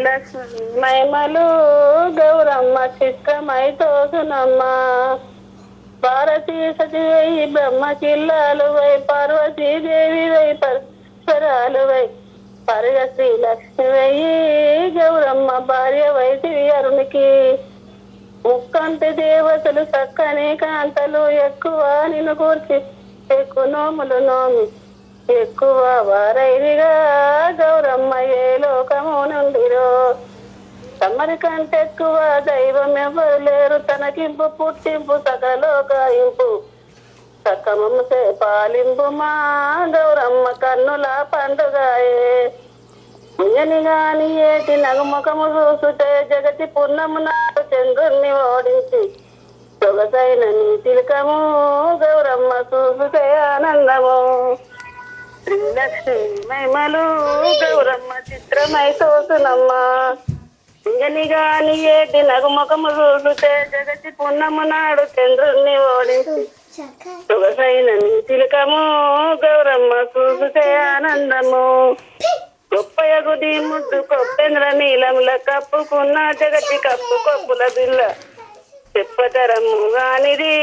లక్ష్మి మైమలు గౌరమ్మ చిత్రమై తోసునమ్మ భారతీ సతివై బ్రహ్మకిల్లాలు వై పార్వతీదేవి వై పరస్పరాలు వై పరగ శ్రీ లక్ష్మి వై గౌరమ్మ భార్య వైతివి అరునికి ముక్కంటి దేవతలు చక్కని కాంతలు ఎక్కువ నిన్ను కూర్చి ఎక్కువ నోములు నోమి ఎక్కువ వారైదిగా గౌరమ్మ ఏ లోకము నుండిరో తమరి కంటే ఎక్కువ దైవం ఎవరు లేరు తనకింపు పుట్టింపు సకలోకాయింపు సకమము పాలింపు మా గౌరమ్మ కన్నుల పండుగాయే ముయని గాని ఏటి నగుముఖము చూసుతే జగతి పున్నము నాడు చంద్రుణ్ణి ఓడించి సొగసైన నీ తిలకము గౌరమ్మ చూసుతే ఆనందము శ్రీలక్ష్మి మైమలు గౌరమ్మ చిత్రమై తోసునమ్మ ఇంగని గాని ఏటి నగుముఖము చూసుతే జగతి పున్నము నాడు చంద్రుణ్ణి ఓడించి సొగసైన నీ తిలకము గౌరమ్మ చూసుతే ఆనందము గొప్పయగు నీ ముద్దు కొప్పెంద్ర నీలముల కప్పుకున్న జగతి కప్పు కొప్పుల బిల్ల చెప్పతరము గానిది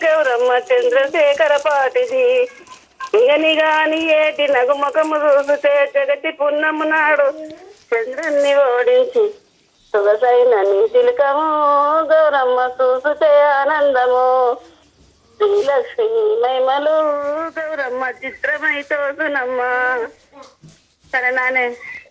గౌరమ్మ చంద్రశేఖర పాటిది ఇంగని గాని ఏటి నగుముఖము చూసుతే జగతి పున్నము నాడు చంద్రుణ్ణి ఓడించి సొగసైన నీ తిలకము గౌరమ్మ చూసుతే ఆనందము శ్రీలక్ష్మి మైమలు గౌరమ్మ చిత్రమై తోసునమ్మ సరే నానే